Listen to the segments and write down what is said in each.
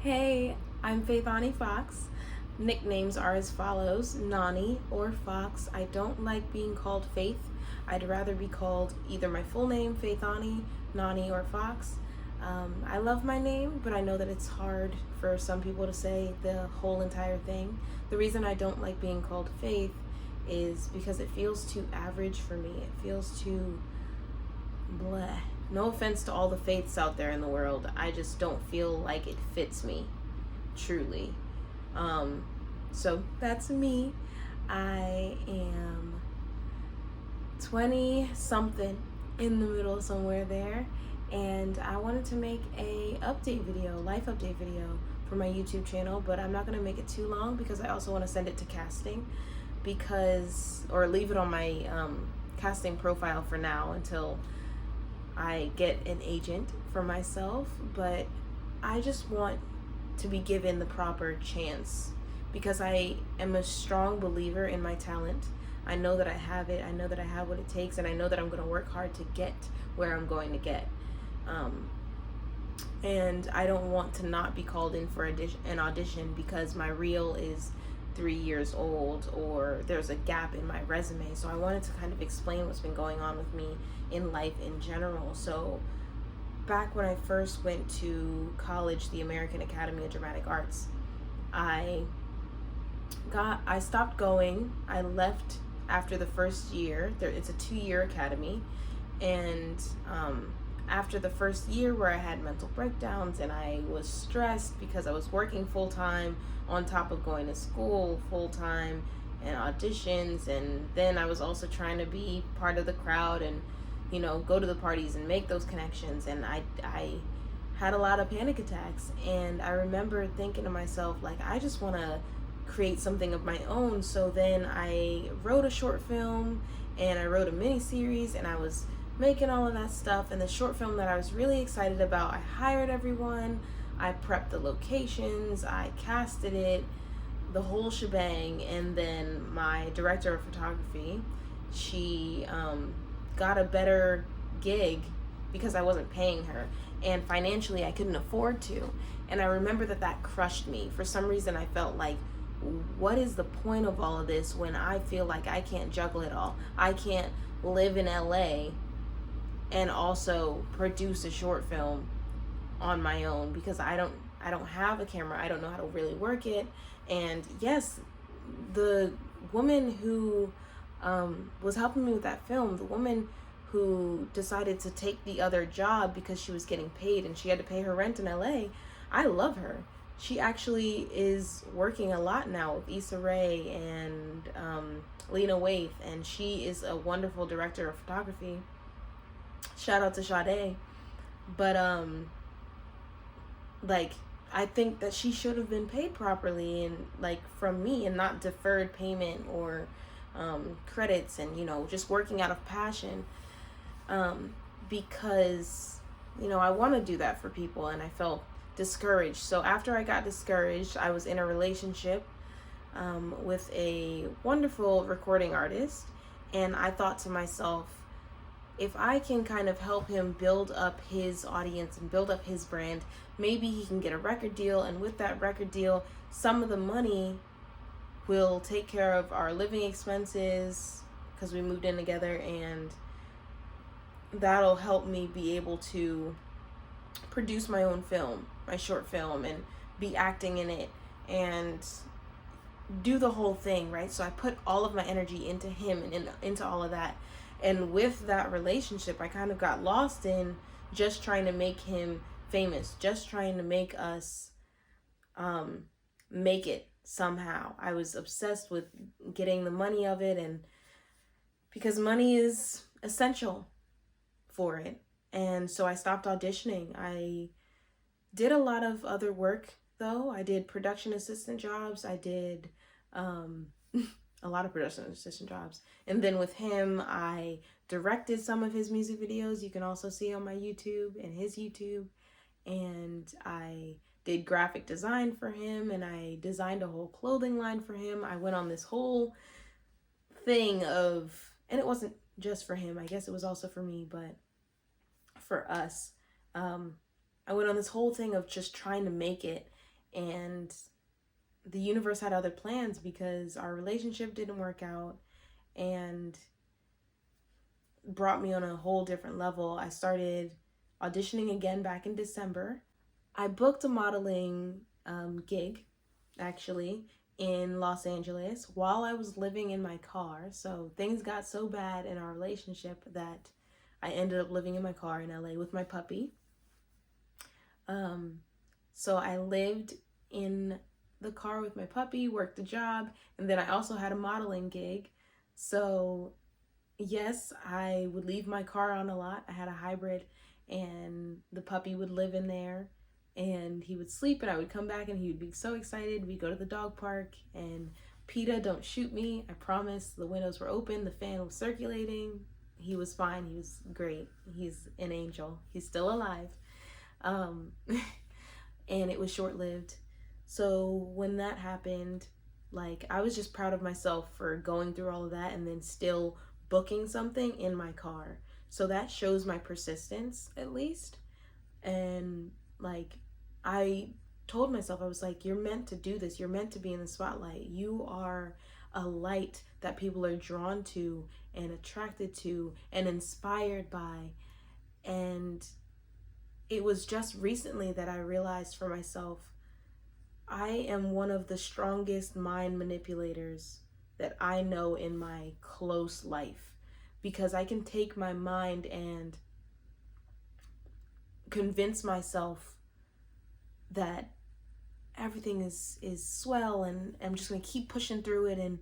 Hey, I'm Faithani Fox. Nicknames are as follows: Nani or Fox. I don't like being called Faith. I'd rather be called either my full name, Faithani, Nani, or Fox. I love my name, but I know that it's hard for some people to say the whole entire thing. The reason I don't like being called Faith is because it feels too average for me. It feels too bleh. No offense to all the faiths out there in the world. I just don't feel like it fits me, truly. Um, so that's me. I am 20 something, in the middle somewhere there, and I wanted to make a update video, life update video for my YouTube channel, but I'm not going to make it too long because I also want to send it to casting or leave it on my casting profile for now until I get an agent for myself. But I just want to be given the proper chance because I am a strong believer in my talent. I know that I have it. I know that I have what it takes, and I know that I'm going to work hard to get where I'm going to get. And I don't want to not be called in for an audition because my reel is 3 years old or there's a gap in my resume. So I wanted to kind of explain what's been going on with me in life in general. So back when I first went to college, the American Academy of Dramatic Arts, I stopped going. I left after the first year. It's a 2-year academy, and after the first year where I had mental breakdowns and I was stressed because I was working full time on top of going to school full time and auditions, and then I was also trying to be part of the crowd and go to the parties and make those connections, and I had a lot of panic attacks. And I remember thinking to myself, like, I just want to create something of my own. So then I wrote a short film and I wrote a mini series, and I was making all of that stuff. And the short film that I was really excited about, I hired everyone, I prepped the locations, I casted it, the whole shebang. And then my director of photography, she got a better gig because I wasn't paying her, and financially I couldn't afford to. And I remember that crushed me. For some reason I felt like, what is the point of all of this when I feel like I can't juggle it all? I can't live in LA and also produce a short film on my own because I don't have a camera. I don't know how to really work it. And yes, the woman who was helping me with that film, the woman who decided to take the other job because she was getting paid and she had to pay her rent in LA, I love her. She actually is working a lot now with Issa Rae and Lena Waithe, and she is a wonderful director of photography. Shout out to Sade. But like, I think that she should have been paid properly, and like from me, and not deferred payment or credits, and just working out of passion, because I want to do that for people, and I felt discouraged. So after I got discouraged, I was in a relationship with a wonderful recording artist, and I thought to myself, if I can kind of help him build up his audience and build up his brand, maybe he can get a record deal, and with that record deal, some of the money will take care of our living expenses because we moved in together, and that'll help me be able to produce my own film, my short film, and be acting in it and do the whole thing, right? So I put all of my energy into him and into all of that. And with that relationship, I kind of got lost in just trying to make him famous, just trying to make us make it somehow. I was obsessed with getting the money of it, and because money is essential for it. And so I stopped auditioning. I did a lot of other work, though. I did production assistant jobs. I did a lot of production assistant jobs. And then with him, I directed some of his music videos. You can also see on my YouTube and his YouTube. And I did graphic design for him, and I designed a whole clothing line for him. I went on this whole thing and it wasn't just for him, I guess it was also for me, but for us, I went on this whole thing of just trying to make it. And the universe had other plans because our relationship didn't work out and brought me on a whole different level. I started auditioning again back in December. I booked a modeling gig, actually, in Los Angeles while I was living in my car. So things got so bad in our relationship that I ended up living in my car in LA with my puppy. So I lived in the car with my puppy, worked the job, and then I also had a modeling gig. So yes, I would leave my car on a lot. I had a hybrid, and the puppy would live in there, and he would sleep, and I would come back and he would be so excited. We'd go to the dog park, and PETA, don't shoot me, I promise. The windows were open, the fan was circulating. He was fine. He was great. He's an angel. He's still alive. Um, and it was short-lived. So when that happened, like, I was just proud of myself for going through all of that and then still booking something in my car. So that shows my persistence, at least. And like, I told myself, I was like, you're meant to do this. You're meant to be in the spotlight. You are a light that people are drawn to and attracted to and inspired by. And it was just recently that I realized for myself, I am one of the strongest mind manipulators that I know in my close life, because I can take my mind and convince myself that everything is swell, and I'm just going to keep pushing through it and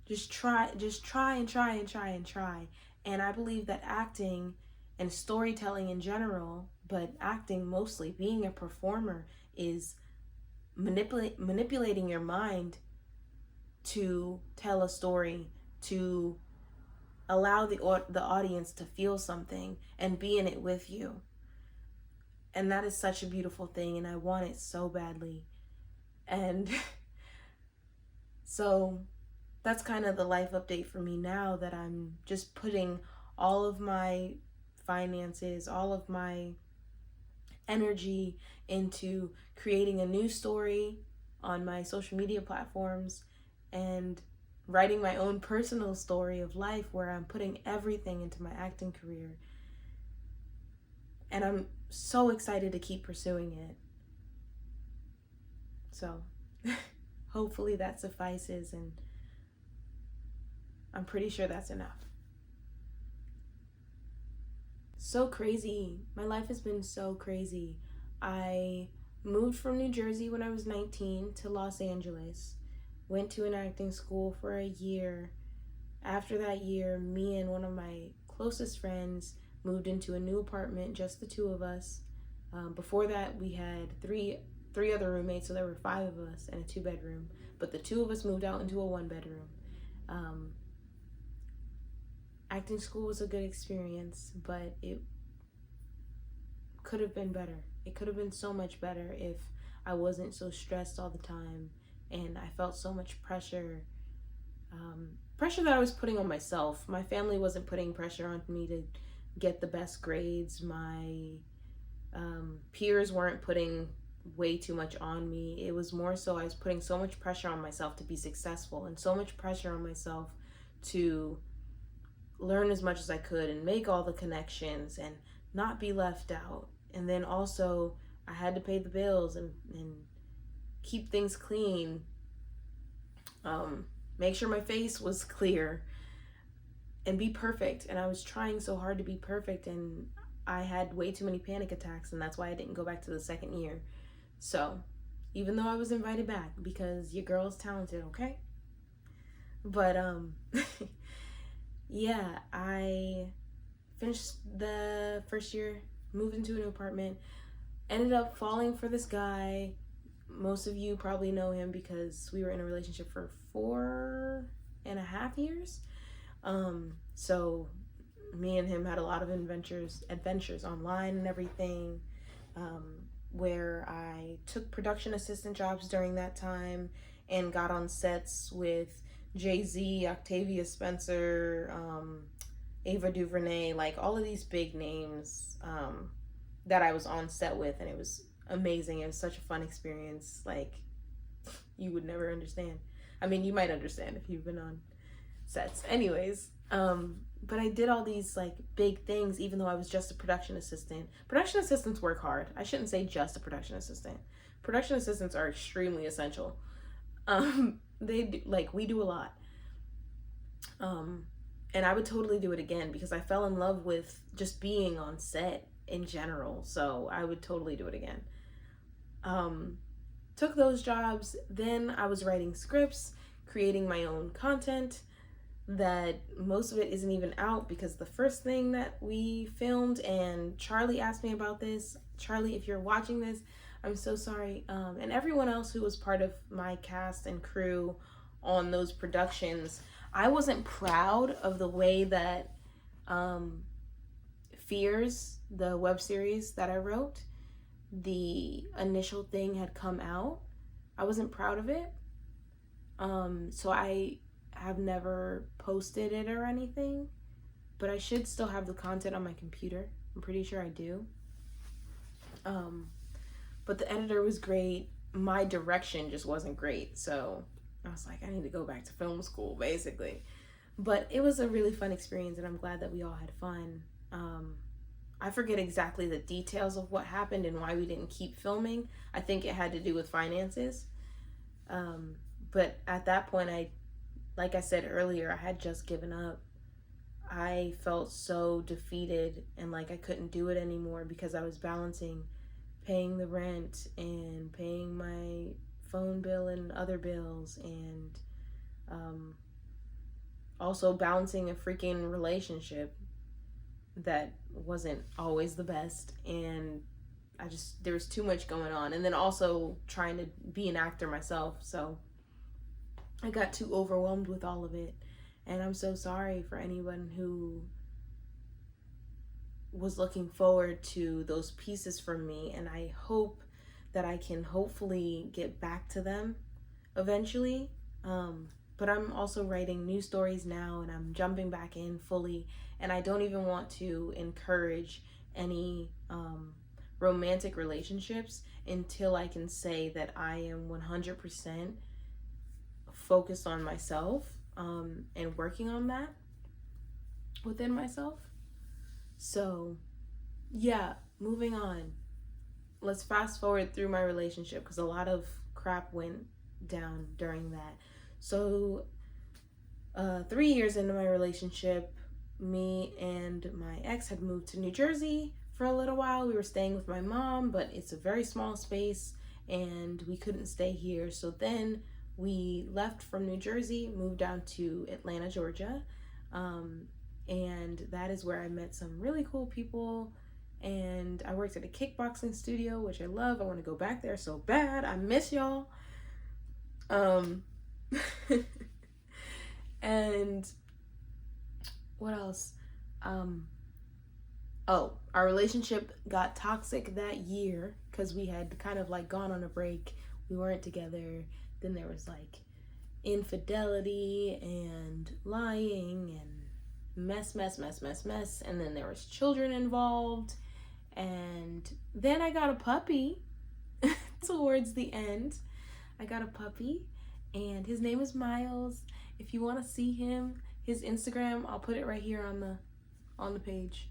just try and try. And I believe that acting and storytelling in general, but acting mostly, being a performer, is manipulating your mind to tell a story, to allow the audience to feel something and be in it with you. And that is such a beautiful thing, and I want it so badly. And so that's kind of the life update for me now, that I'm just putting all of my finances, all of my energy into creating a new story on my social media platforms and writing my own personal story of life, where I'm putting everything into my acting career. And I'm so excited to keep pursuing it. So hopefully that suffices, and I'm pretty sure that's enough. So crazy. My life has been so crazy. I moved from New Jersey when I was 19 to Los Angeles. Went to an acting school for a year. After that year, me and one of my closest friends moved into a new apartment, just the two of us. Before that, we had three other roommates, so there were 5 of us in a 2-bedroom. But the 2 of us moved out into a 1-bedroom. Acting school was a good experience, but it could have been better. It could have been so much better if I wasn't so stressed all the time, and I felt so much pressure. Pressure that I was putting on myself. My family wasn't putting pressure on me to get the best grades. My peers weren't putting way too much on me. It was more so I was putting so much pressure on myself to be successful, and so much pressure on myself to learn as much as I could and make all the connections and not be left out. And then also I had to pay the bills and keep things clean, make sure my face was clear, and be perfect. And I was trying so hard to be perfect, and I had way too many panic attacks, and that's why I didn't go back to the second year. So even though I was invited back, because your girl's talented, okay? But yeah, I finished the first year, moved into a new apartment, ended up falling for this guy. Most of you probably know him because we were in a relationship for 4.5 years. So me and him had a lot of adventures online and everything, where I took production assistant jobs during that time and got on sets with Jay-Z, Octavia Spencer, Ava DuVernay, like all of these big names that I was on set with, and it was amazing. It was such a fun experience. Like, you would never understand. I mean, you might understand if you've been on sets. Anyways, but I did all these like big things, even though I was just a production assistant. Production assistants work hard. I shouldn't say just a production assistant. Production assistants are extremely essential. They do, like, we do a lot. And I would totally do it again because I fell in love with just being on set in general. So I would totally do it again. Took those jobs. Then I was writing scripts, creating my own content that most of it isn't even out because the first thing that we filmed, and Charlie asked me about this. Charlie, if you're watching this, I'm so sorry. And everyone else who was part of my cast and crew on those productions, I wasn't proud of the way that Fears, the web series that I wrote, the initial thing had come out. I wasn't proud of it. So I have never posted it or anything, but I should still have the content on my computer. I'm pretty sure I do. But the editor was great. My direction just wasn't great. So I was like, I need to go back to film school, basically. But it was a really fun experience, and I'm glad that we all had fun. I forget exactly the details of what happened and why we didn't keep filming. I think it had to do with finances. But at that point, like I said earlier, I had just given up. I felt so defeated and like I couldn't do it anymore because I was balancing paying the rent and paying my phone bill and other bills, and also balancing a freaking relationship that wasn't always the best, and there was too much going on, and then also trying to be an actor myself, so I got too overwhelmed with all of it. And I'm so sorry for anyone who was looking forward to those pieces from me, and I hope that I can hopefully get back to them eventually. But I'm also writing new stories now, and I'm jumping back in fully, and I don't even want to encourage any romantic relationships until I can say that I am 100% focused on myself and working on that within myself. So yeah, moving on. Let's fast forward through my relationship because a lot of crap went down during that. So 3 years into my relationship, me and my ex had moved to New Jersey for a little while. We were staying with my mom, but it's a very small space and we couldn't stay here. So then we left from New Jersey, moved down to Atlanta, Georgia. And that is where I met some really cool people. And I worked at a kickboxing studio, which I love. I want to go back there so bad. I miss y'all. And what else? Our relationship got toxic that year because we had kind of like gone on a break. We weren't together. Then there was like infidelity and lying and mess. And then there was children involved. And then I got a puppy towards the end. I got a puppy and his name is Miles. If you want to see him, his Instagram, I'll put it right here on the page.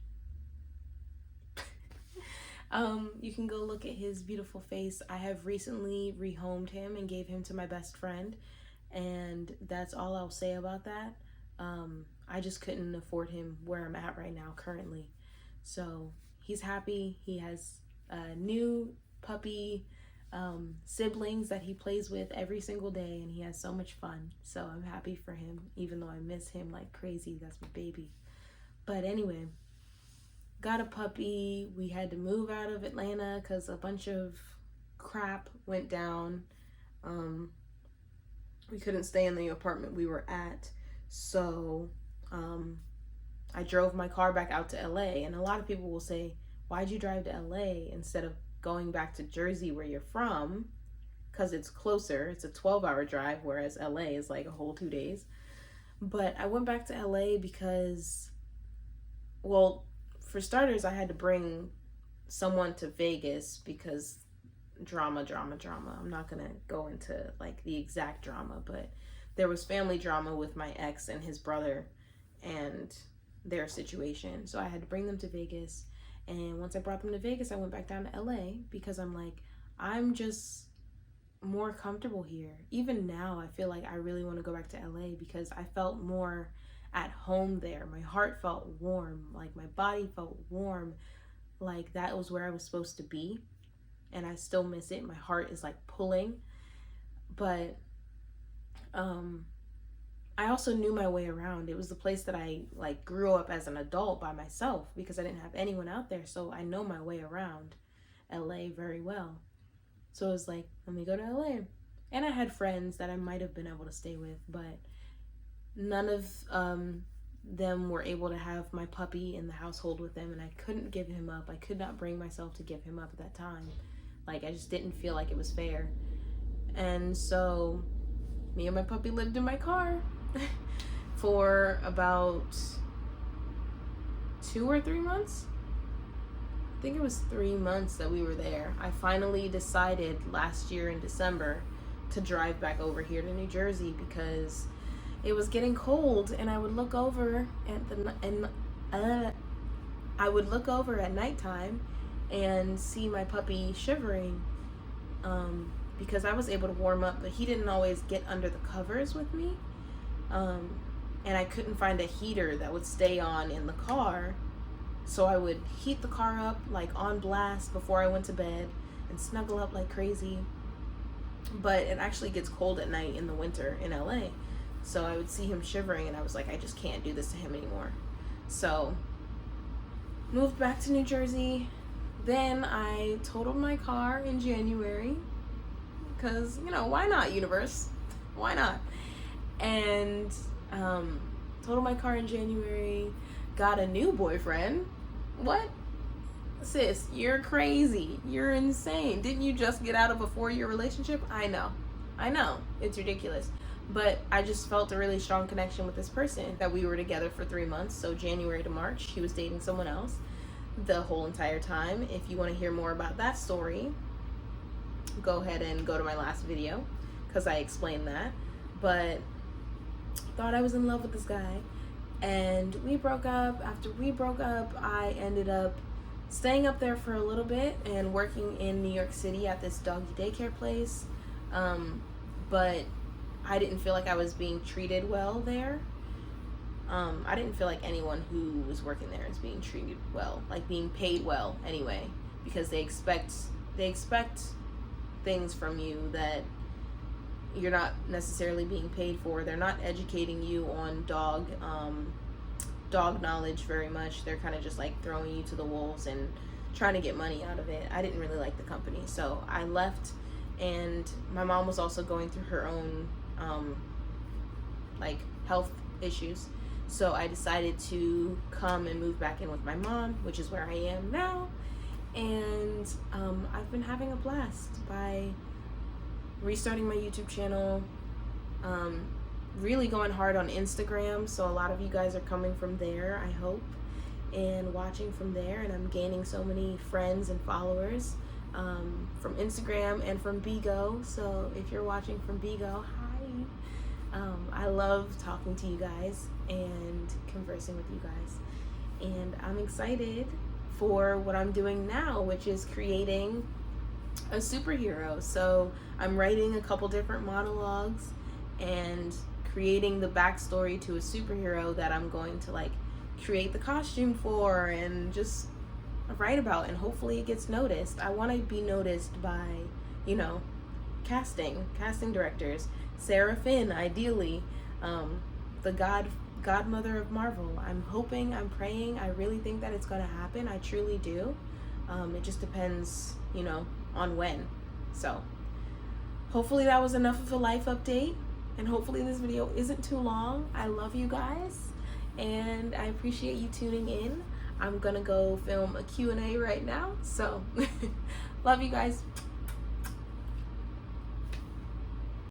You can go look at his beautiful face. I have recently rehomed him and gave him to my best friend, and that's all I'll say about that. I just couldn't afford him where I'm at right now currently. So he's happy. He has new puppy siblings that he plays with every single day, and he has so much fun. So I'm happy for him, even though I miss him like crazy. That's my baby. But anyway, got a puppy. We had to move out of Atlanta because a bunch of crap went down. We couldn't stay in the apartment we were at, so I drove my car back out to LA. And a lot of people will say, why'd you drive to LA instead of going back to Jersey where you're from? Because it's closer. It's a 12-hour drive, whereas LA is like a whole 2 days. But I went back to LA because, well, for starters, I had to bring someone to Vegas because drama. I'm not gonna go into like the exact drama, but there was family drama with my ex and his brother and their situation. So I had to bring them to Vegas. And once I brought them to Vegas, I went back down to LA because I'm like, I'm just more comfortable here. Even now, I feel like I really want to go back to LA because I felt more at home there. My heart felt warm, like my body felt warm, like that was where I was supposed to be. And I still miss it. My heart is like pulling. But I also knew my way around. It was the place that I like grew up as an adult by myself because I didn't have anyone out there. So I know my way around LA very well. So it was like, let me go to LA. And I had friends that I might have been able to stay with, but none of them were able to have my puppy in the household with them, and I couldn't give him up. I could not bring myself to give him up at that time. Like, I just didn't feel like it was fair. And so me and my puppy lived in my car for about 2 or 3 months. I think it was 3 months that we were there. I finally decided last year in December to drive back over here to New Jersey because it was getting cold, and I would look over at nighttime and see my puppy shivering because I was able to warm up, but he didn't always get under the covers with me, and I couldn't find a heater that would stay on in the car. So I would heat the car up like on blast before I went to bed and snuggle up like crazy. But it actually gets cold at night in the winter in LA. So I would see him shivering and I was like, I just can't do this to him anymore. So moved back to New Jersey. Then I totaled my car in January because, you know, why not, universe? Why not? And totaled my car in January, got a new boyfriend. What? Sis, you're crazy. You're insane. Didn't you just get out of a 4-year relationship? I know. It's ridiculous. But I just felt a really strong connection with this person that we were together for 3 months. So January to March, he was dating someone else the whole entire time. If you want to hear more about that story, go ahead and go to my last video because I explained that. But thought I was in love with this guy. And we broke up. After we broke up, I ended up staying up there for a little bit and working in New York City at this doggy daycare place. But I didn't feel like I was being treated well there. I didn't feel like anyone who was working there is being treated well, like being paid well anyway, because they expect things from you that you're not necessarily being paid for. They're not educating you on dog knowledge very much. They're kind of just like throwing you to the wolves and trying to get money out of it. I didn't really like the company, so I left. And my mom was also going through her own like health issues, so I decided to come and move back in with my mom, which is where I am now. And I've been having a blast by restarting my YouTube channel, really going hard on Instagram, so a lot of you guys are coming from there, I hope, and watching from there, and I'm gaining so many friends and followers from Instagram and from Bigo. So if you're watching from Bigo, hi. I love talking to you guys and conversing with you guys, and I'm excited for what I'm doing now, which is creating a superhero. So I'm writing a couple different monologues and creating the backstory to a superhero that I'm going to like create the costume for and just write about, and hopefully it gets noticed. I want to be noticed by, you know, casting directors. Sarah Finn, ideally, the godmother of Marvel. I'm hoping, I'm praying, I really think that it's gonna happen. I truly do. It just depends, you know, on when. So hopefully that was enough of a life update, and hopefully this video isn't too long. I love you guys and I appreciate you tuning in. I'm gonna go film a Q&A right now, so love you guys.